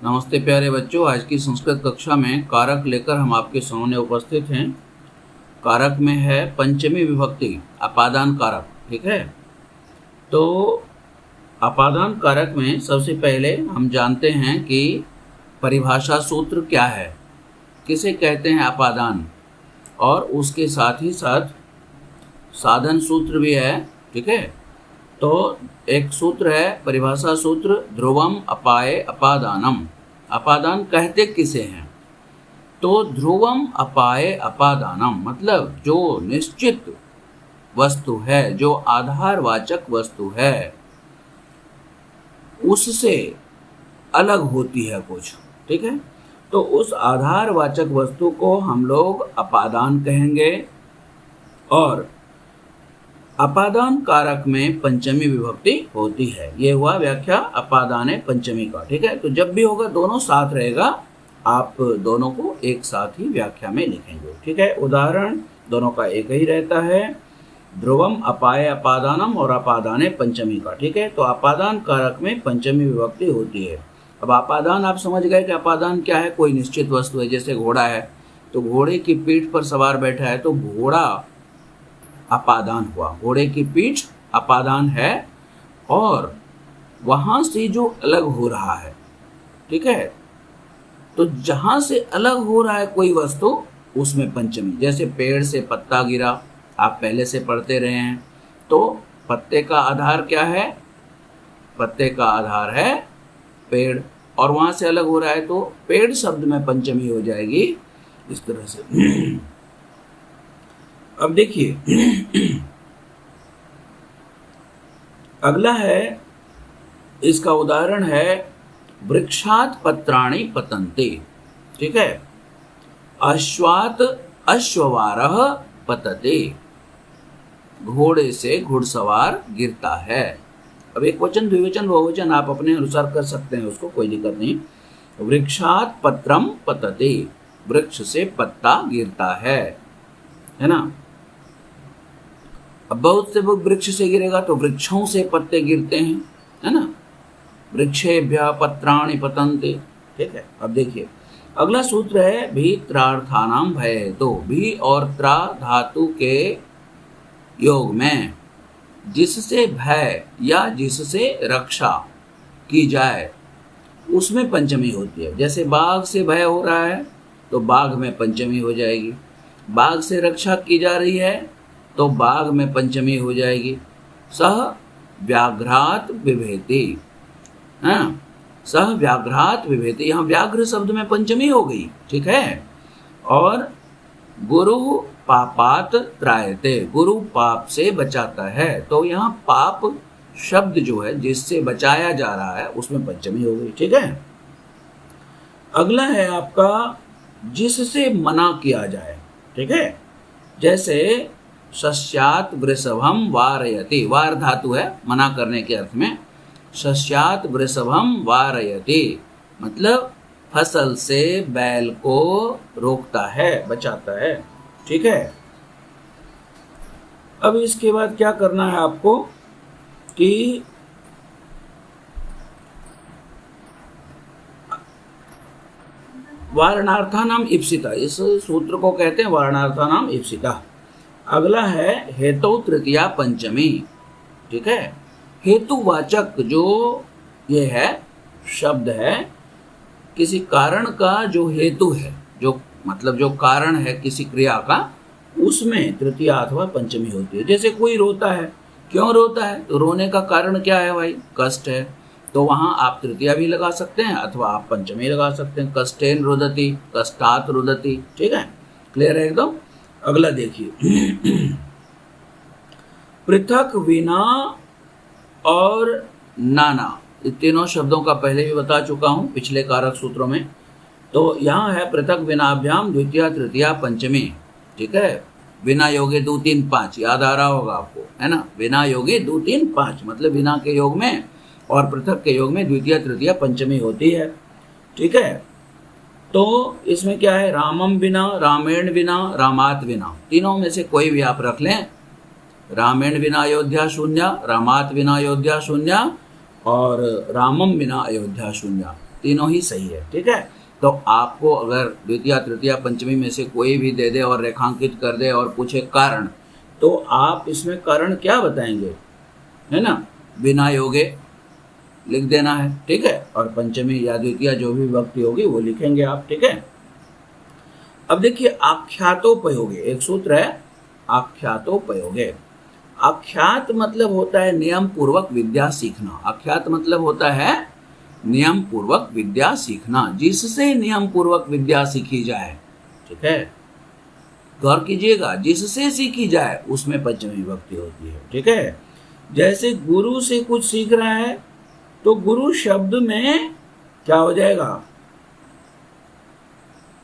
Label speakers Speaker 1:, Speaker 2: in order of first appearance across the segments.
Speaker 1: नमस्ते प्यारे बच्चों, आज की संस्कृत कक्षा में कारक लेकर हम आपके सामने उपस्थित हैं। कारक में है पंचमी विभक्ति अपादान कारक। ठीक है, तो अपादान कारक में सबसे पहले हम जानते हैं कि परिभाषा सूत्र क्या है, किसे कहते हैं अपादान, और उसके साथ ही साथ साधन सूत्र भी है। ठीक है, तो एक सूत्र है परिभाषा सूत्र, ध्रुवम अपाये अपादानम। अपादान कहते किसे हैं? तो ध्रुवम अपाये अपादानम मतलब जो निश्चित वस्तु है, जो आधारवाचक वस्तु है, उससे अलग होती है कुछ। ठीक है, तो उस आधारवाचक वस्तु को हम लोग अपादान कहेंगे। और अपादान कारक में पंचमी विभक्ति होती है। ये हुआ व्याख्या अपादाने पंचमी का। ठीक है, तो जब भी होगा दोनों साथ रहेगा, आप दोनों को एक साथ ही व्याख्या में लिखेंगे। ठीक है, उदाहरण दोनों का एक ही रहता है, ध्रुवम अपाये अपादानम और अपादाने पंचमी का। ठीक है, तो अपादान कारक में पंचमी विभक्ति होती है। अब अपादान आप समझ गए कि अपादान क्या है? कोई निश्चित वस्तु है, जैसे घोड़ा है, तो घोड़े की पीठ पर सवार बैठा है, तो घोड़ा अपादान हुआ, घोड़े की पीठ अपादान है, और वहां से जो अलग हो रहा है, ठीक है, तो जहां से अलग हो रहा है कोई वस्तु, उसमें पंचमी। जैसे पेड़ से पत्ता गिरा, आप पहले से पढ़ते रहे हैं, तो पत्ते का आधार क्या है? पत्ते का आधार है पेड़, और वहां से अलग हो रहा है तो पेड़ शब्द में पंचमी हो जाएगी, इस तरह से। अब देखिए अगला है, इसका उदाहरण है वृक्षात पत्राणि पतन्ते। ठीक है, अश्वात अश्ववारः पतते, घोड़े से घुड़सवार गिरता है। अब एक वचन, द्विवचन, बहुवचन आप अपने अनुसार कर सकते हैं, उसको कोई दिक्कत नहीं। वृक्षात पत्रम पतते, वृक्ष से पत्ता गिरता है ना। अब बहुत से वृक्ष से गिरेगा तो वृक्षों से पत्ते गिरते हैं, है ना। वृक्षेभ्यः पत्राणि पतन्ते। ठीक है, अब देखिए अगला सूत्र है भीत्रार्थानां भये। तो भी और त्रा धातु के योग में जिससे भय या जिससे रक्षा की जाए उसमें पंचमी होती है। जैसे बाघ से भय हो रहा है तो बाघ में पंचमी हो जाएगी, बाघ से रक्षा की जा रही है तो बाघ में पंचमी हो जाएगी। सह व्याघ्रात विभेति, हाँ, सह व्याघ्रात विभेति, यहाँ व्याघ्र शब्द में पंचमी हो गई। ठीक है, और गुरु पापात त्रायते, गुरु पाप से बचाता है, तो यहाँ पाप शब्द जो है जिससे बचाया जा रहा है उसमें पंचमी हो गई। ठीक है, अगला है आपका जिससे मना किया जाए। ठीक है, जैसे सस्यात वृषभम वारयति, वार धातु है मना करने के अर्थ में, सस्यात वृषभम वारयति मतलब फसल से बैल को रोकता है, बचाता है। ठीक है, अब इसके बाद क्या करना है आपको कि वारणार्थानाम इप्सिता, इस सूत्र को कहते हैं वारणार्थानाम इप्सिता। अगला है हेतु तृतीया पंचमी। ठीक है, हेतुवाचक जो ये है शब्द है, किसी कारण का जो हेतु है, जो मतलब जो कारण है किसी क्रिया का, उसमें तृतीया अथवा पंचमी होती है। जैसे कोई रोता है, क्यों रोता है? तो रोने का कारण क्या है भाई? कष्ट है, तो वहां आप तृतीया भी लगा सकते हैं अथवा आप पंचमी लगा सकते हैं। कष्टेन रुदति, कष्टात रुदति। ठीक है, क्लियर है एकदम। अगला देखिए पृथक, विना और नाना, इन तीनों शब्दों का पहले भी बता चुका हूं पिछले कारक सूत्रों में। तो यहाँ है पृथक विनाभ्याम द्वितीया तृतीया पंचमी। ठीक है, बिना योगे 2 3 5, याद आ रहा होगा आपको, है ना। बिना योगे 2 3 5 मतलब बिना के योग में और पृथक के योग में द्वितीय तृतीय पंचमी होती है। ठीक है, तो इसमें क्या है? रामम बिना, रामेण बिना, रामात बिना, तीनों में से कोई भी आप रख लें। रामेण बिना अयोध्या शून्य, रामात बिना अयोध्या शून्य, और रामम बिना अयोध्या शून्य, तीनों ही सही है। ठीक है, तो आपको अगर द्वितीया तृतीया पंचमी में से कोई भी दे दे और रेखांकित कर दे और पूछे कारण, तो आप इसमें कारण क्या बताएंगे, है ना, बिना योगे लिख देना है। ठीक है, और पंचमी या द्वितीया जो भी विभक्ति होगी वो लिखेंगे आप। ठीक है, अब देखिए आख्यातोपयोगे, एक सूत्र है आख्यातोपयोगे। आख्यात मतलब होता है नियम पूर्वक विद्या सीखना। आख्यात मतलब होता है नियम पूर्वक विद्या सीखना, जिससे नियम पूर्वक विद्या सीखी जाए। ठीक है, गौर कीजिएगा, जिससे सीखी जाए उसमें पंचमी विभक्ति होती है। ठीक है, जैसे गुरु से कुछ सीख रहा है तो गुरु शब्द में क्या हो जाएगा,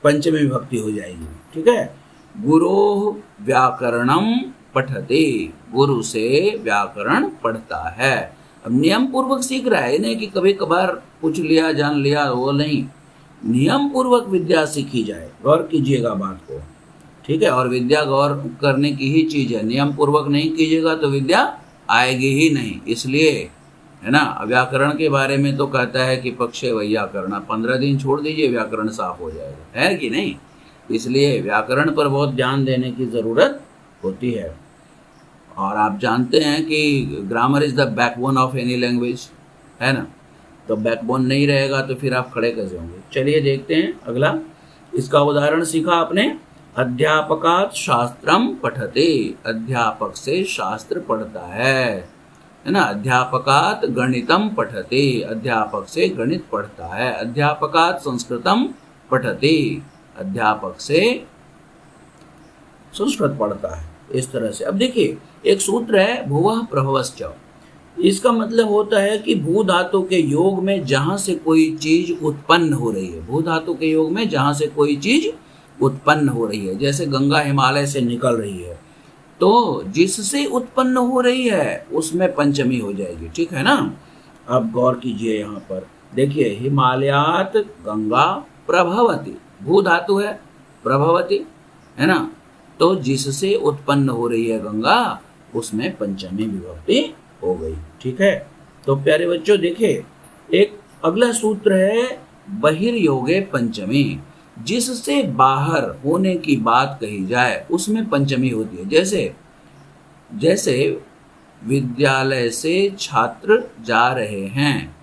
Speaker 1: पंचमी विभक्ति हो जाएगी। ठीक है, गुरोः व्याकरणम पठते, गुरु से व्याकरण पढ़ता है। अब नियम पूर्वक सीख रहा है, नहीं कि कभी कभार पूछ लिया जान लिया, वो नहीं, नियम पूर्वक विद्या सीखी जाए। गौर कीजिएगा बात को। ठीक है, और विद्या गौर करने की ही चीज है, नियम पूर्वक नहीं कीजिएगा तो विद्या आएगी ही नहीं। इसलिए है ना, व्याकरण के बारे में तो कहता है कि पक्षे वैयाकरण, 15 दिन छोड़ दीजिए व्याकरण साफ हो जाएगा, है कि नहीं। इसलिए व्याकरण पर बहुत ध्यान देने की जरूरत होती है। और आप जानते हैं कि grammar is the backbone of any language, है ना, तो बैकबोन नहीं रहेगा तो फिर आप खड़े कैसे होंगे। चलिए देखते हैं अगला, इसका उदाहरण सीखा आपने, अध्यापकात् शास्त्रम पठते, अध्यापक से शास्त्र पढ़ता है ना। अध्यापकात् गणितम पठते, अध्यापक से गणित पढ़ता है। अध्यापकात् संस्कृतम पठते, अध्यापक से संस्कृत पढ़ता है। इस तरह से अब देखिए एक सूत्र है भुवः प्रभवश्च, इसका मतलब होता है कि भू धातु के योग में जहां से कोई चीज उत्पन्न हो रही है, भू धातु के योग में जहां से कोई चीज उत्पन्न हो रही है, जैसे गंगा हिमालय से निकल रही है, तो जिससे उत्पन्न हो रही है उसमें पंचमी हो जाएगी। ठीक है ना, अब गौर कीजिए यहाँ पर देखिए, हिमालयात गंगा प्रभवती, भू धातु है प्रभवती, है ना, तो जिससे उत्पन्न हो रही है गंगा उसमें पंचमी विभक्ति हो गई। ठीक है, तो प्यारे बच्चों देखिए एक अगला सूत्र है बहिर्योगे पंचमी, जिससे बाहर होने की बात कही जाए उसमें पंचमी होती है। जैसे विद्यालय से छात्र जा रहे हैं,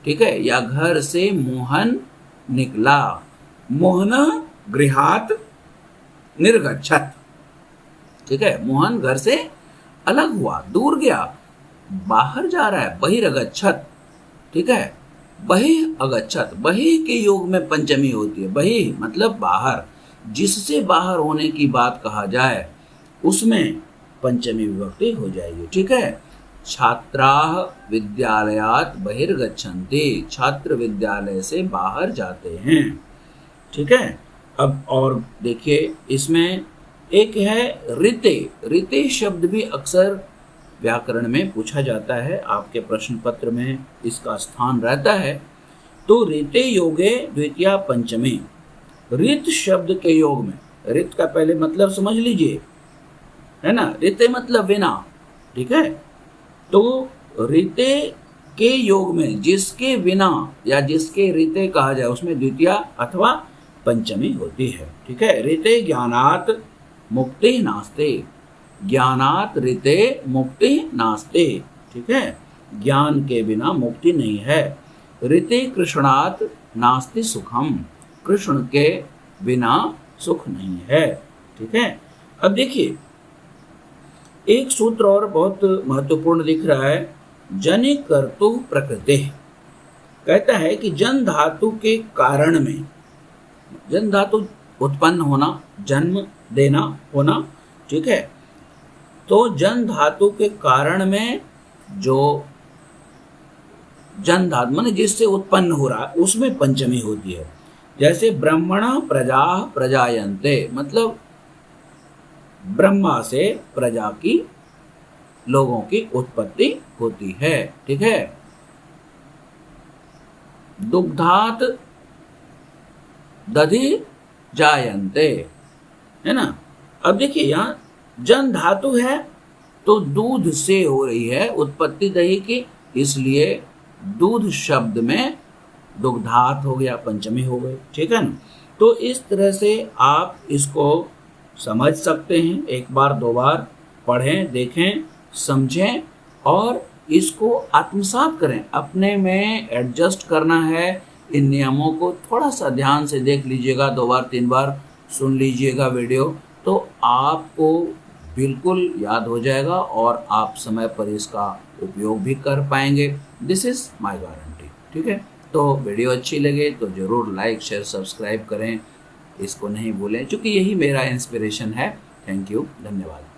Speaker 1: ठीक है, या घर से मोहन निकला, मोहन गृहात् निर्गच्छत्। ठीक है, मोहन घर से अलग हुआ, दूर गया, बाहर जा रहा है, बहिरगच्छत्। ठीक है, बहि अगच्छत्, बहि के योग में पंचमी होती है। बहि मतलब बाहर, जिससे बाहर होने की बात कहा जाए उसमें पंचमी विभक्ति हो जाएगी। ठीक है, छात्राः विद्यालयात् बहिर्गच्छन्ति, छात्र विद्यालय से बाहर जाते हैं। ठीक है, अब और देखिए इसमें एक है ऋते, ऋते शब्द भी अक्सर व्याकरण में पूछा जाता है, आपके प्रश्न पत्र में इसका स्थान रहता है। तो ऋते योगे द्वितीया पंचमी, ऋत शब्द के योग में, ऋत का पहले मतलब समझ लीजिए, है ना, ऋते मतलब बिना। ठीक है, तो ऋते के योग में जिसके बिना या जिसके ऋते कहा जाए उसमें द्वितीया अथवा पंचमी होती है। ठीक है, ऋते ज्ञानात् मुक्ति नास्ते, ज्ञानात् ऋते मुक्ति नास्ते। ठीक है, ज्ञान के बिना मुक्ति नहीं है। ऋते कृष्णात् नास्ति सुखम, कृष्ण के बिना सुख नहीं है। ठीक है, अब देखिए एक सूत्र और बहुत महत्वपूर्ण दिख रहा है, जनि कर्तु प्रकृति, कहता है कि जन धातु के कारण में, जन धातु उत्पन्न होना, जन्म देना, होना। ठीक है, तो जन धातु के कारण में जो जन धातु माने जिससे उत्पन्न हो रहा है उसमें पंचमी होती है। जैसे ब्रह्मणा प्रजा प्रजायन्ते, मतलब ब्रह्मा से प्रजा की, लोगों की उत्पत्ति होती है। ठीक है, दुग्धात् दधि जायन्ते, है ना। अब देखिए यहाँ जन धातु है तो दूध से हो रही है उत्पत्ति दही की, इसलिए दूध शब्द में दुग्धात हो गया, पंचमी हो गई, ठीक है ना। तो इस तरह से आप इसको समझ सकते हैं, एक बार दो बार पढ़ें, देखें, समझें और इसको आत्मसात करें, अपने में एडजस्ट करना है। इन नियमों को थोड़ा सा ध्यान से देख लीजिएगा, दो बार तीन बार सुन लीजिएगा वीडियो, तो आपको बिल्कुल याद हो जाएगा और आप समय पर इसका उपयोग भी कर पाएंगे। दिस इज़ माय गारंटी, ठीक है। तो वीडियो अच्छी लगे तो ज़रूर लाइक शेयर सब्सक्राइब करें, इसको नहीं भूलें, क्योंकि यही मेरा इंस्पिरेशन है। थैंक यू, धन्यवाद।